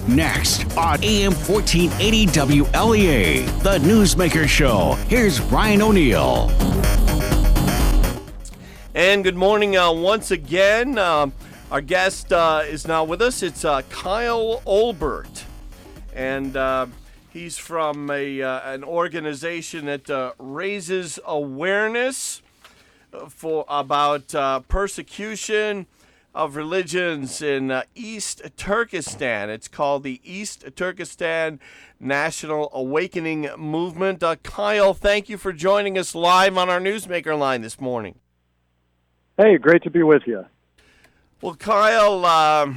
Next on AM 1480 WLEA, the Newsmaker Show. Here's Brian O'Neill. And good morning once again. Our guest is now with us. It's Kyle Olbert. And he's from an organization that raises awareness about persecution of religions in East Turkestan. It's called the East Turkestan National Awakening Movement. Kyle, thank you for joining us live on our Newsmaker line this morning. Hey, great to be with you. Well, Kyle,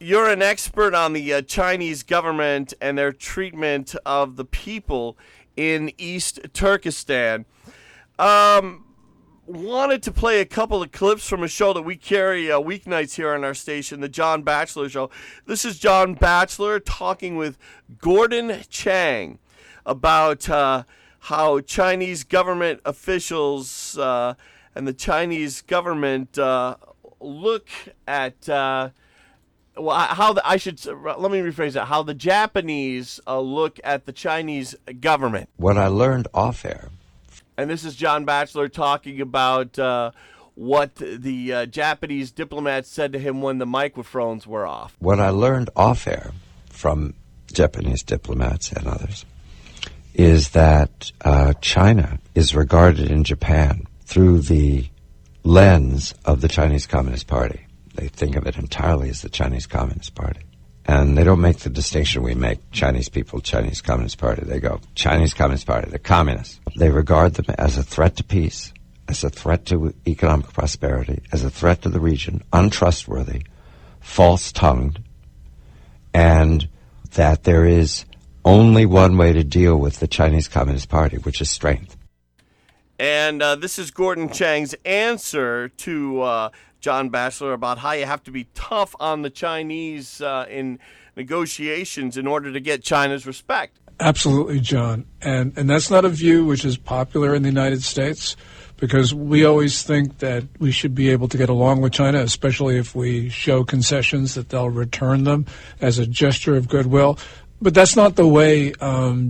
you're an expert on the Chinese government and their treatment of the people in East Turkestan. Wanted to play a couple of clips from a show that we carry weeknights here on our station, the John Batchelor Show. This is John Batchelor talking with Gordon Chang about how Chinese government officials and the Chinese government look at let me rephrase that. How the Japanese look at the Chinese government. What I learned off air. And this is John Batchelor talking about what the Japanese diplomats said to him when the microphones were off. What I learned off air from Japanese diplomats and others is that China is regarded in Japan through the lens of the Chinese Communist Party. They think of it entirely as the Chinese Communist Party. And they don't make the distinction we make, Chinese people, Chinese Communist Party. They go, Chinese Communist Party, the communists. They regard them as a threat to peace, as a threat to economic prosperity, as a threat to the region, untrustworthy, false-tongued, and that there is only one way to deal with the Chinese Communist Party, which is strength. And this is Gordon Chang's answer to John Batchelor about how you have to be tough on the Chinese in negotiations in order to get China's respect. Absolutely, John. And that's not a view which is popular in the United States, because we always think that we should be able to get along with China, especially if we show concessions that they'll return them as a gesture of goodwill. But that's not the way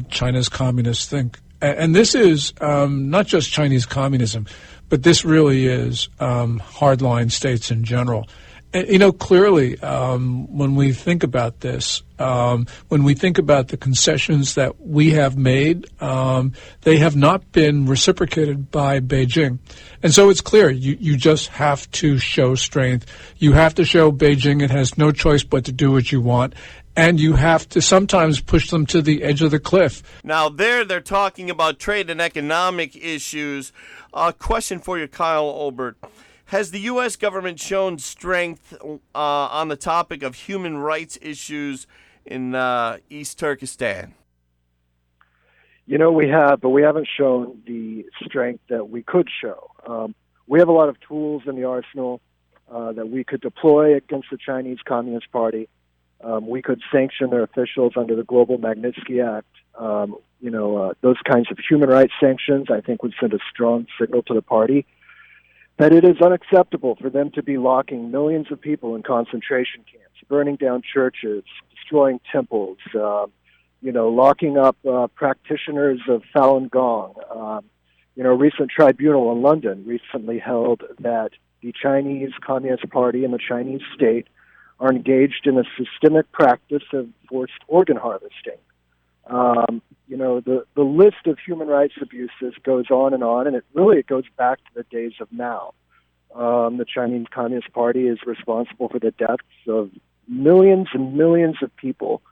China's communists think. And this is not just Chinese communism, but this really is hardline states in general. And, clearly, when we think about this, when we think about the concessions that we have made, they have not been reciprocated by Beijing. And so it's clear, you just have to show strength. You have to show Beijing it has no choice but to do what you want. And you have to sometimes push them to the edge of the cliff. Now, they're talking about trade and economic issues. Question for you, Kyle Olbert. Has the U.S. government shown strength on the topic of human rights issues in East Turkestan? We have, but we haven't shown the strength that we could show. We have a lot of tools in the arsenal that we could deploy against the Chinese Communist Party. We could sanction their officials under the Global Magnitsky Act. Those kinds of human rights sanctions, I think, would send a strong signal to the party that it is unacceptable for them to be locking millions of people in concentration camps, burning down churches, destroying temples, locking up practitioners of Falun Gong. A recent tribunal in London recently held that the Chinese Communist Party and the Chinese state are engaged in a systemic practice of forced organ harvesting. The list of human rights abuses goes on, and it goes back to the days of Mao. The Chinese Communist Party is responsible for the deaths of millions and millions of people.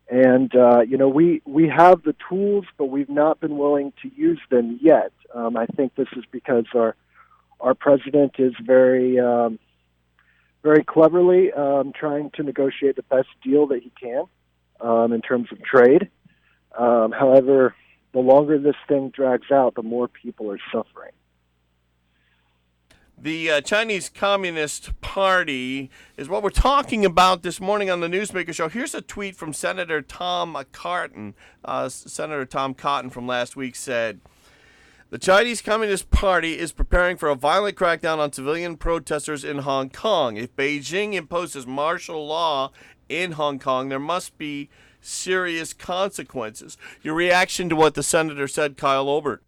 And, we have the tools, but we've not been willing to use them yet. I think this is because our president is very cleverly trying to negotiate the best deal that he can in terms of trade. However, the longer this thing drags out, the more people are suffering. The Chinese Communist Party is what we're talking about this morning on the Newsmaker Show. Here's a tweet from Senator Tom Cotton. Senator Tom Cotton from last week said, The Chinese Communist Party is preparing for a violent crackdown on civilian protesters in Hong Kong. If Beijing imposes martial law in Hong Kong, there must be serious consequences. Your reaction to what the senator said, Kyle Olbert?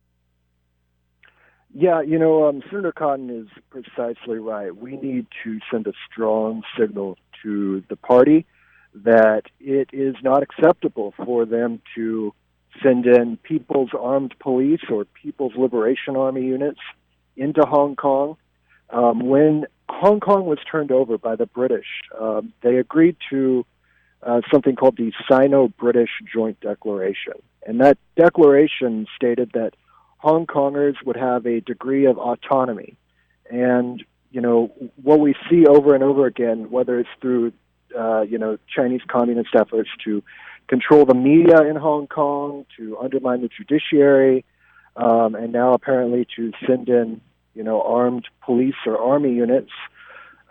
Yeah, Senator Cotton is precisely right. We need to send a strong signal to the party that it is not acceptable for them to send in People's Armed Police or People's Liberation Army units into Hong Kong. When Hong Kong was turned over by the British, they agreed to something called the Sino-British Joint Declaration. And that declaration stated that Hong Kongers would have a degree of autonomy. And, what we see over and over again, whether it's through, Chinese communist efforts to control the media in Hong Kong, to undermine the judiciary, and now apparently to send in, armed police or army units,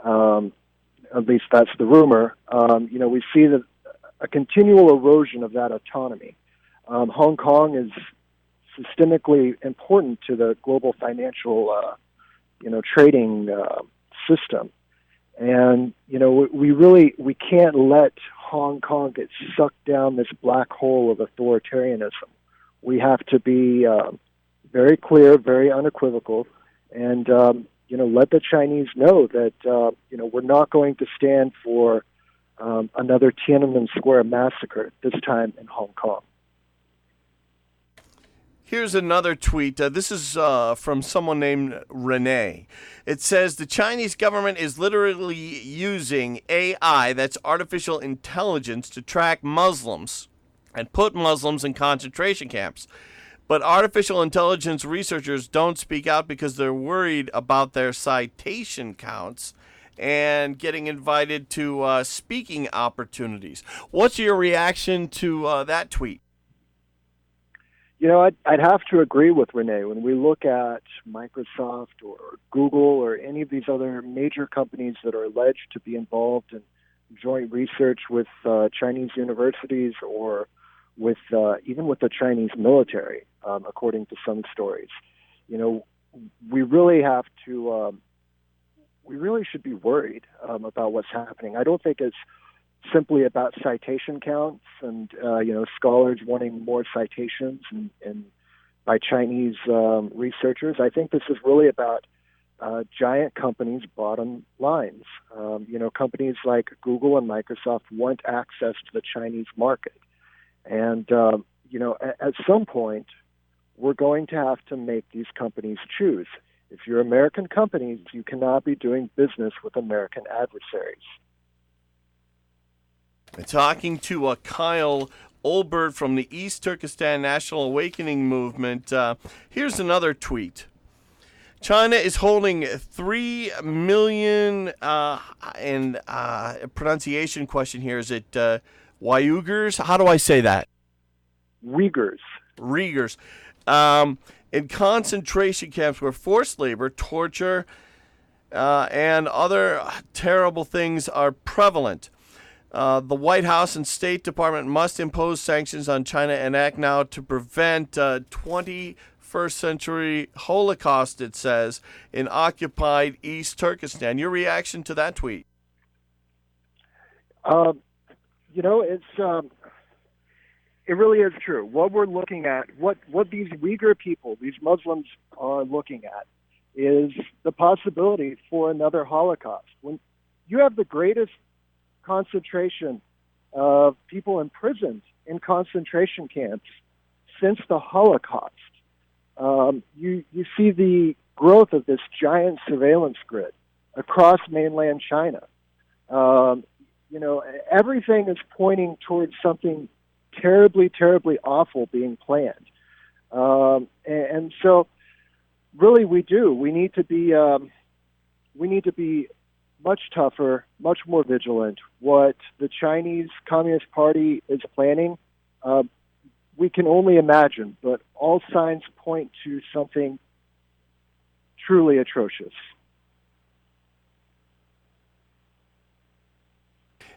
at least that's the rumor, we see that a continual erosion of that autonomy. Hong Kong is systemically important to the global financial, trading system. And, we can't let Hong Kong get sucked down this black hole of authoritarianism. We have to be very clear, very unequivocal, and, let the Chinese know that, we're not going to stand for another Tiananmen Square massacre, this time in Hong Kong. Here's another tweet. This is from someone named Renee. It says, the Chinese government is literally using AI, that's artificial intelligence, to track Muslims and put Muslims in concentration camps. But artificial intelligence researchers don't speak out because they're worried about their citation counts and getting invited to speaking opportunities. What's your reaction to that tweet? I'd have to agree with Renee. When we look at Microsoft or Google or any of these other major companies that are alleged to be involved in joint research with Chinese universities or with even with the Chinese military, according to some stories, we really have to. We really should be worried about what's happening. I don't think it's simply about citation counts and scholars wanting more citations and by Chinese researchers. I think this is really about giant companies' bottom lines. Companies like Google and Microsoft want access to the Chinese market, and at some point we're going to have to make these companies choose. If you're American companies, you cannot be doing business with American adversaries. Talking to Kyle Olbert from the East Turkestan National Awakening Movement. Here's another tweet. China is holding 3 million, and pronunciation question here, is it Uyghurs? How do I say that? Uyghurs. In concentration camps where forced labor, torture, and other terrible things are prevalent. The White House and State Department must impose sanctions on China and act now to prevent 21st century Holocaust, it says, in occupied East Turkestan. Your reaction to that tweet? It really is true. What we're looking at, what these Uyghur people, these Muslims are looking at, is the possibility for another Holocaust. When you have the greatest concentration of people imprisoned in concentration camps since the Holocaust, you see the growth of this giant surveillance grid across mainland China. Everything is pointing towards something terribly, terribly awful being planned. And so really we do. We need to be much tougher, much more vigilant. What the Chinese Communist Party is planning, we can only imagine, but all signs point to something truly atrocious.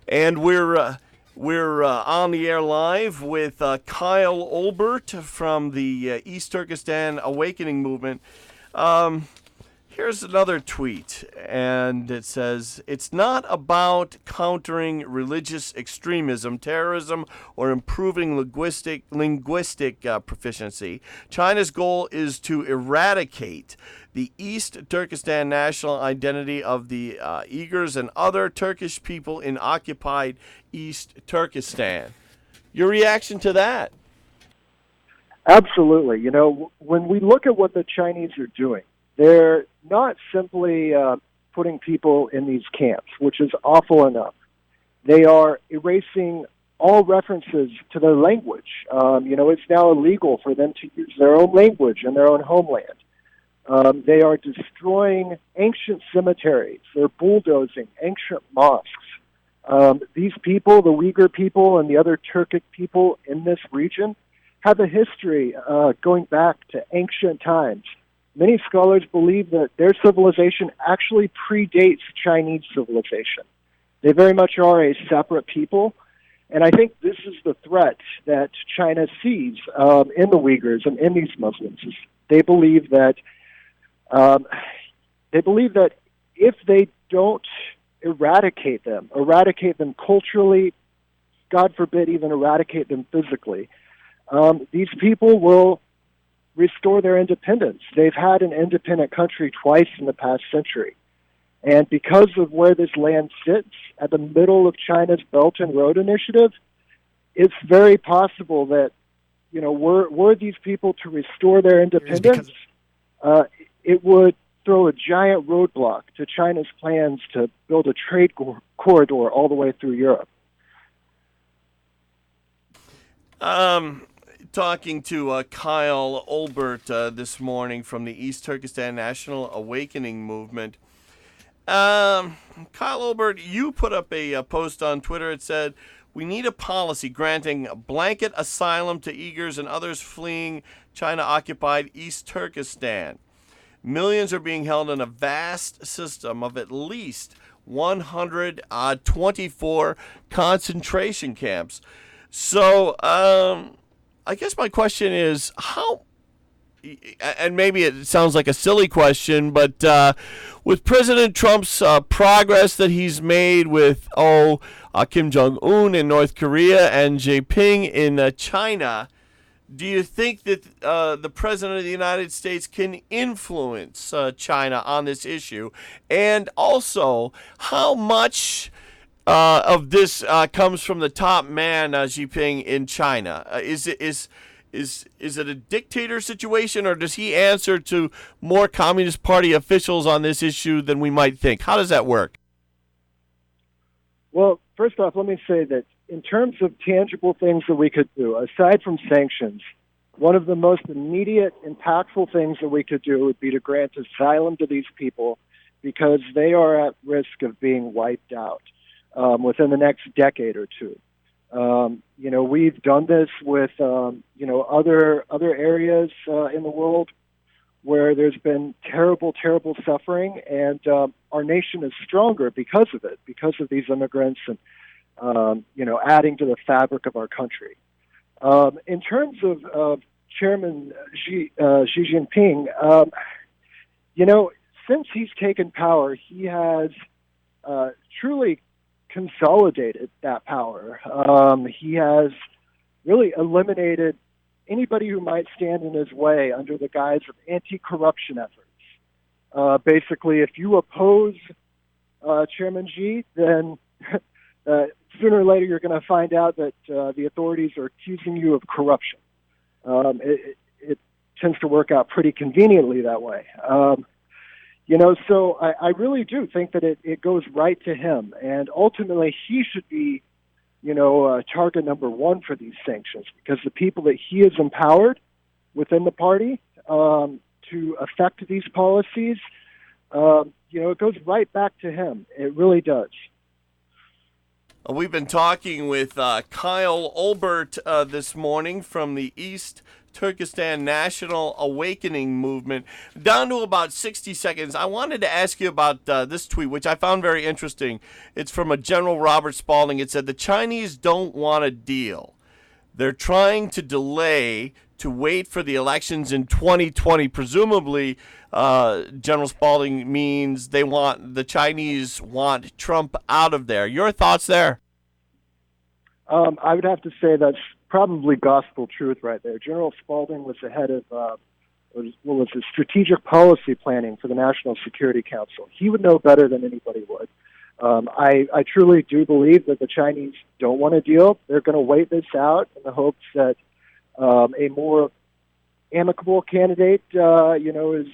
And we're We're on the air live with Kyle Olbert from the East Turkestan Awakening Movement. Here's another tweet, and it says, "It's not about countering religious extremism, terrorism, or improving linguistic proficiency. China's goal is to eradicate the East Turkestan national identity of the Uyghurs and other Turkish people in occupied East Turkestan." Your reaction to that? Absolutely. You know, when we look at what the Chinese are doing, they're not simply putting people in these camps, which is awful enough. They are erasing all references to their language. It's now illegal for them to use their own language in their own homeland. They are destroying ancient cemeteries. They're bulldozing ancient mosques. These people, the Uyghur people and the other Turkic people in this region, have a history going back to ancient times. Many scholars believe that their civilization actually predates Chinese civilization. They very much are a separate people, and I think this is the threat that China sees in the Uyghurs and in these Muslims. They believe that if they don't eradicate them culturally, God forbid even eradicate them physically, these people will restore their independence. They've had an independent country twice in the past century. And because of where this land sits, at the middle of China's Belt and Road Initiative, it's very possible that, were these people to restore their independence, it would throw a giant roadblock to China's plans to build a trade corridor all the way through Europe. Talking to Kyle Olbert this morning from the East Turkestan National Awakening Movement. Kyle Olbert, you put up a post on Twitter. It said, "We need a policy granting blanket asylum to Uyghurs and others fleeing China-occupied East Turkestan. Millions are being held in a vast system of at least 124 concentration camps." So, I guess my question is, how, and maybe it sounds like a silly question, but with President Trump's progress that he's made with, Kim Jong-un in North Korea and Jinping in China, do you think that the President of the United States can influence China on this issue? And also, how much of this comes from the top man, Jinping, in China? Is it a dictator situation, or does he answer to more Communist Party officials on this issue than we might think? How does that work? Well, first off, let me say that in terms of tangible things that we could do, aside from sanctions, one of the most immediate, impactful things that we could do would be to grant asylum to these people because they are at risk of being wiped out within the next decade or two. We've done this with, other areas in the world where there's been terrible, terrible suffering, and our nation is stronger because of it, because of these immigrants and, adding to the fabric of our country. In terms of Chairman Xi Jinping, since he's taken power, he has truly consolidated that power. He has really eliminated anybody who might stand in his way under the guise of anti-corruption efforts. Basically, if you oppose Chairman Xi, then sooner or later you're going to find out that the authorities are accusing you of corruption. It tends to work out pretty conveniently that way. So I really do think that it goes right to him, and ultimately he should be, target number one for these sanctions, because the people that he has empowered within the party to affect these policies, it goes right back to him. It really does. We've been talking with Kyle Olbert this morning from the East Turkestan National Awakening Movement. Down to about 60 seconds. I wanted to ask you about this tweet, which I found very interesting. It's from a General Robert Spalding. It said, the Chinese don't want a deal. They're trying to delay to wait for the elections in 2020. Presumably, General Spalding means the Chinese want Trump out of there. Your thoughts there? I would have to say that's probably gospel truth right there. General Spalding was the head of was the strategic policy planning for the National Security Council. He would know better than anybody would. I truly do believe that the Chinese don't want a deal. They're going to wait this out in the hopes that a more amicable candidate, is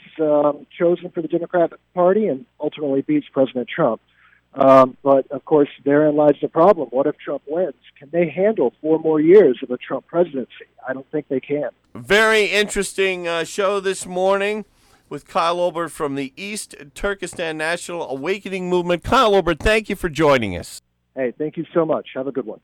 chosen for the Democratic Party and ultimately beats President Trump. But, of course, therein lies the problem. What if Trump wins? Can they handle 4 more years of a Trump presidency? I don't think they can. Very interesting show this morning with Kyle Olbert from the East Turkestan National Awakening Movement. Kyle Olbert, thank you for joining us. Hey, thank you so much. Have a good one.